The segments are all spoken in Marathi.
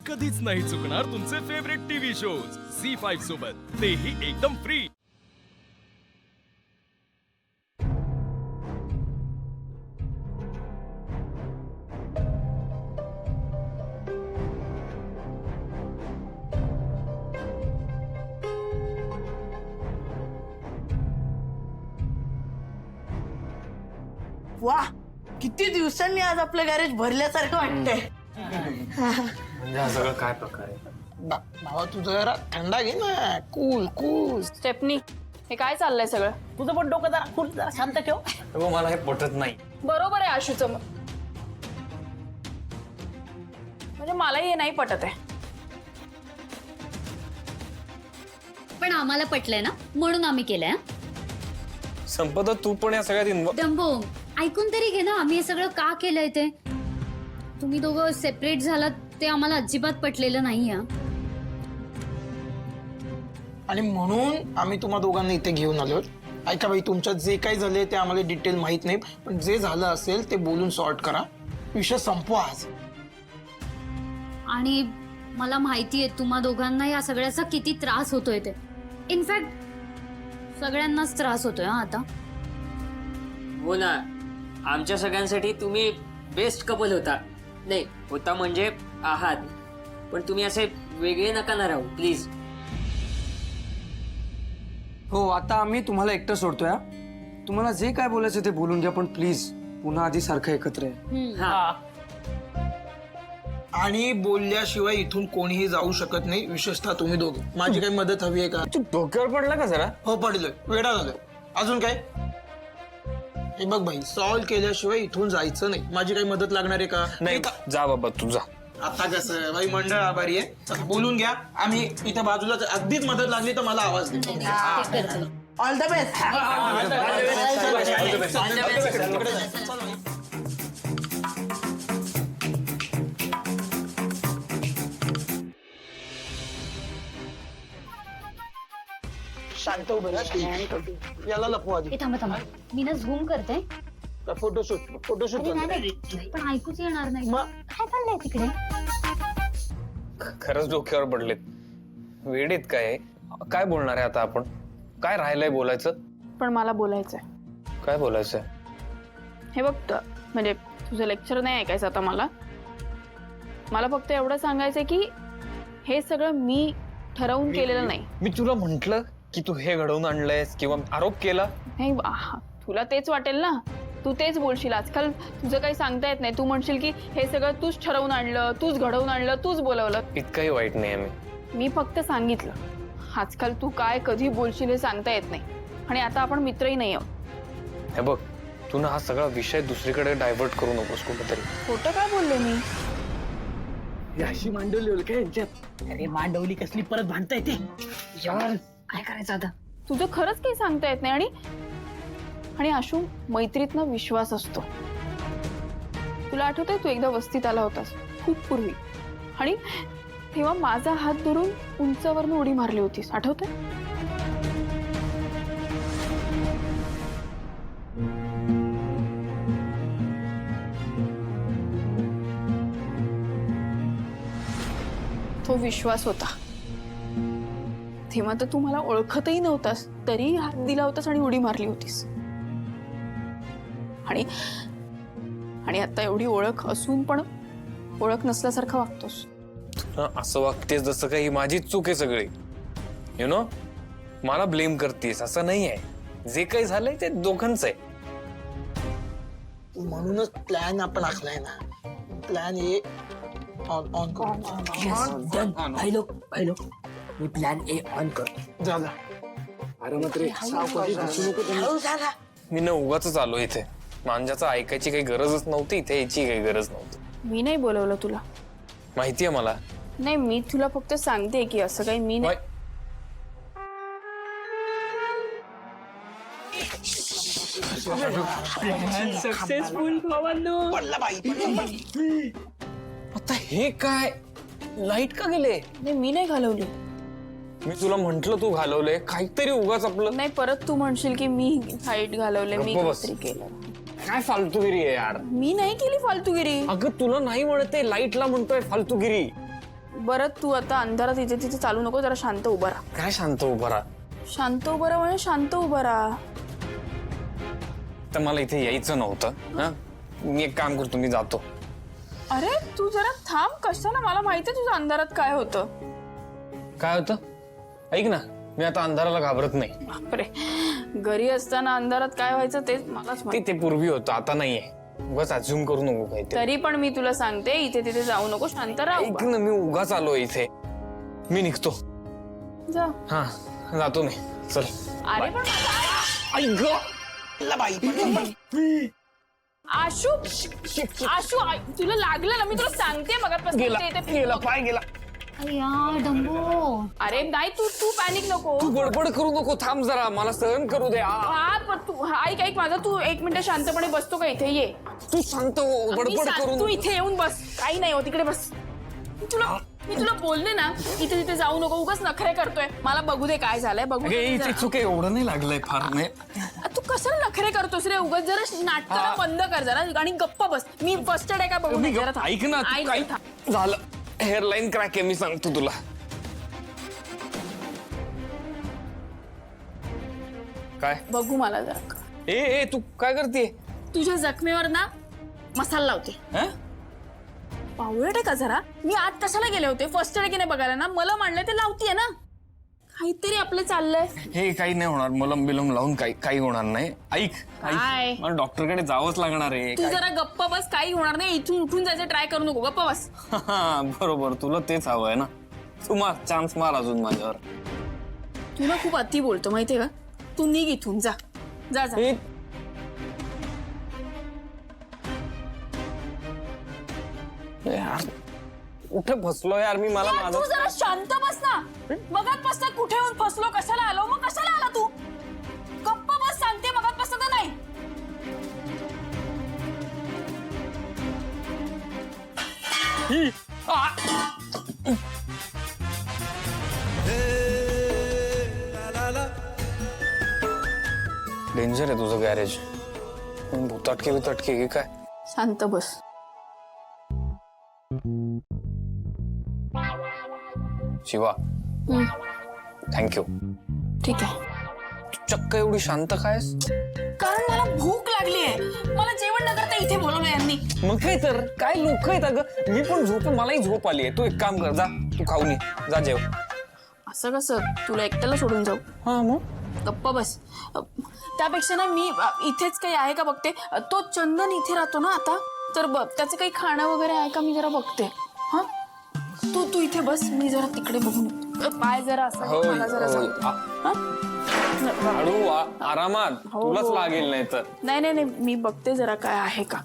कधीच नाही चुकणार तुमचे फेवरेट टीव्ही शोज झी5 सोबत, तेही एकदम फ्री। वाह, किती दिवसांनी आज आपलं गॅरेज भरल्यासारखं वाटतंय। म्हणजे हा सगळं काय प्रकार आहे? भावा तुझं जरा थंडा घे ना, कूल कूल। स्टेपनी, हे काय चाललंय सगळं? तुझं पण डोकं जरा खूप जरा शांत ठेव। अगं मला हे पटत नाही। बरोबर आहे आशूचं म्हणजे मलाही हे नाही पटत आहे। पण आम्हाला पटलंय ना, म्हणून आम्ही केलंय। संपदा तू पण या सगळ्यात डंबो, ऐकून तरी घे ना, आम्ही हे सगळं का केलंय ते। तुम्ही दोघं सेपरेट झालात ते आम्हाला अजिबात पटलेलं नाही। आणि म्हणून आम्ही तुम्हा दोघांना इथे घेऊन आलो। ऐका बाई, तुमच्यात जे काही झाले ते आम्हाला डिटेल माहित नाही, पण जे झालं असेल ते बोलून सॉर्ट करा, विषय संपवा आज। आणि मला माहितीये तुम्हा दोघांना या सगळ्याचा किती त्रास होतोय ते। इनफॅक्ट सगळ्यांनाच त्रास होतोय आता। हो ना, आमच्या सगळ्यांसाठी तुम्ही बेस्ट कपल होता। नाही होता म्हणजे आहात, पण तुम्ही असे वेगळे नका ना राहू प्लीज। हो, आता आम्ही तुम्हाला एकटं सोडतोय। तुम्हाला जे काय बोलायचं ते बोलून घ्या, पण प्लीज पुन्हा आधी सारखं एकत्र आहे। हा, आणि बोलल्याशिवाय इथून कोणीही जाऊ शकत नाही, विशेषतः तुम्ही दोघे। माझी काही मदत हवी आहे का? तू डोक्यावर पडला का जरा? हो पडलोय, वेडा झालोय। अजून काय? हे बघ भाई, सॉल्व केल्याशिवाय इथून जायचं नाही। माझी काही मदत लागणार आहे का? नाही, जा बाबा तू जा। आता कसं भाई, मंडळ आभारी आहे। चला, बोलून घ्या। आम्ही इथे बाजूला, अगदीच मदत लागली तर मला आवाज दे। All the best. शांत उभे राहा। याला लपवा आधी। थांबा थांबा, मी ना झूम करते। फोटोशूट पण ऐकूच येणार नाही। मग? काय चाललंय तिकडे? खरंच डोक्यावर पडलेत, वेडीत काय? काय बोलणार आहे आता आपण? काय राहिलंय बोलायचं? पण मला बोलायचंय। काय बोलायचंय? हे बघ, म्हणजे तुझं लेक्चर नाही ऐकायचं आता मला फक्त एवढं सांगायचंय की हे सगळं मी ठरवून केलेलं नाही। मी तुला म्हंटल की तू हे घडवून आणलंयस किंवा आरोप केला? नाही, तुला तेच वाटेल ना, तू तेच बोलशील। आजकाल तुझं काही सांगता येत नाही, तू म्हणशील की हे सगळं तूच ठरवून आणलं, तूच घडवून आणलं, तूच बोलवलं। इतकंही वाईट नाही आहे मी फक्त सांगितलं। आजकाल तू काय कधी बोलशील हे सांगता येत नाही, आणि आता आपण मित्रही नाही आहोत। हे बघ, तू ना हा सगळा विषय दुसरीकडे डायव्हर्ट करू नकोस कुठेतरी। खोटं काय बोलले मी? अशी मांडवली काय यांच्यात? अरे मांडवली कसली, परत भांडता येते यार। काय करायचं आता? तुझं खरंच काही सांगता येत नाही। आणि आशू, मैत्रीतनं विश्वास असतो। तुला आठवतंय, तू एकदा वस्तीत आला होतास खूप पूर्वी, आणि तेव्हा माझा हात धरून उंचावरनं उडी मारली होतीस, आठवतंय? तो विश्वास होता। तेव्हा तर तू मला ओळखतही नव्हतास, तरी हात दिला होतास आणि उडी मारली होतीस। आणि आता एवढी ओळख असून पण ओळख नसल्यासारखं वागतोस। तू असं वागतेस जसं काही माझीच चूक आहे सगळी। यु नो, मला ब्लेम करतेस असं नाही आहे। जे काही झालंय ते दोघांचं आहे। म्हणूनच प्लॅन आपण आखलाय ना। प्लॅन ए ऑन करू। मी प्लॅन ए ऑन करतो। झाला। अरे मात्र सावकाश घासू नको त्यांना। मी ना उगाच आलो इथे, मांजाचं ऐकायची काही गरजच नव्हती, इथे यायची काही गरज नव्हती। मी नाही बोलवलं तुला। माहितीये मला। नाही, मी तुला फक्त सांगते की असं काही मी नाही। सक्सेसफुल भावांनो। आता हे काय? लाईट का गेले? नाही, मी नाही घालवली। मी तुला म्हंटल तू घालवले, काहीतरी उगाच आपलं। नाही, परत तू म्हणशील की मी हाईट घालवले, मी गप्प बस. काहीतरी केलं। काय फालतूगिरी आहे यार? मी नाही केली फालतूगिरी। अगं तुला नाही म्हणते, लाईटला म्हणतोय फालतूगिरी। बरं तू आता अंधारात इथे तिथे चालू नको, जरा शांत उभा राहा. काय शांत उभा राहा? शांत उभा राहा म्हणजे शांत उभा राहा. तर मला इथे यायचं नव्हतं. हा, मी एक काम करतो, मी जातो. अरे तू जरा थांब, कशाला? मला माहितीये तुझं अंधारात काय होतं. काय होतं? ऐक ना, मी आता अंधाराला घाबरत नाही. बापरे, घरी असताना अंधारात काय व्हायचं तेच मलाच माहिती. ते पूर्वी होतं, आता नाहीये. उगाच अज्युम करू नको काही. तरी पण मी तुला सांगते, इथे तिथे जाऊ नको, शांत राहा. ऐक ना, मी उगाच आलो इथे. मी निघतो. जा. हा, जातो मी. चल. अरे पण ऐक गं. आशू आशू तुला लागलं ना, मी तुला सांगते मगापासून गेला पाय गेला. यार डंबो. अरे नाही, तू पॅनिक नको. तू गडबड करू नको, थांब जरा, मला सहन करू दे. हा पण तू ऐक माझं, तू 1 मिनिट शांतपणे बसतो का इथे? ये तू शांत हो, गडबड करू तू नको. इथे येऊन बस, काही नाही हो, तिकडे बस. मी तुला बोलले ना, इथे तिथे जाऊ नको, उगाच नखरे करतोय. मला बघू दे काय झालंय, बघू दे इथे जरा. चुके एवढं नाही लागलंय फार नाही. तू कशाला नखरे करतोस रे? उगाच जरा नाटकाला बंद कर जरा आणि गप्प बस. मी फर्स्ट एड आहे का बघू दे जरा. थांब. ऐक ना, तू ऐक काय ना, थांब. झालं? हेअरलाईन क्रॅक आहे, मी सांगतो तुला. काय? बघू मला जरा. ए तू काय करते? तुझ्या जखमेवर ना मसाला लावते. पावळट आहे का जरा? मी आत कशाला गेले होते? फर्स्ट एड की नाही बघायला ना, मला म्हणलं ते लावतीये ना. काहीतरी आपलं चाललंय. हे काही नाही होणार, मलम बिलम लावून काही होणार नाही. ऐक काय? मला डॉक्टरकडे जावंच लागणार आहे. तू जरा गप्प बस, काही होणार नाही. इथून उठून जायचं ट्राय करू नको, गप्प बस. बरोबर, तुला तेच हवंय ना. तू मार, चान्स मार अजून माझ्यावर. तू ना खूप अति बोलतो माहितीये का? तू निघ इथून, जा जा जा. यार कुठे फसलो यार मी. मला यार, तू माझं जरा शांत बस ना. बघत बसता कुठे येऊन फसलो, कशाला आलो, मग कशाला आला तू? गप्प बस, सांगते. बघत बसता तर नाही. डेंजर आहे तुझं गॅरेज. भूताटके बिताटके की काय? शांत बस. शिवा, थँक्यू. ठीक आहे. चक्क एवढी शांत काय? कारण मला भूक लागलीये. मला जेवण न करता इथे बोलवलं यांनी. मग काय तर, काय लोक आहेत अगं. मी पण मलाही झोप आली आहे. तू एक काम कर, जा तू खाऊन ये, जा जेव. असं कसं? तुला एकट्याला सोडून जाऊ? हा मग गप्प बस. त्यापेक्षा ना मी इथेच काही आहे का बघते. तो चंदन इथे राहतो ना आता, तर त्याचं काही खाणं वगैरे आहे का मी जरा बघते. हा, तू इथे बस, मी जरा तिकडे बघून पाय जरा असं हो, मला जरा सांगतो. हा? हळू आरामात, तुलाच लागेल नाही तर. नाही मी बघते जरा काय आहे का.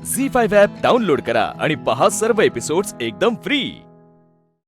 झी5 ॲप डाउनलोड करा आणि पहा सर्व एपिसोड्स एकदम फ्री.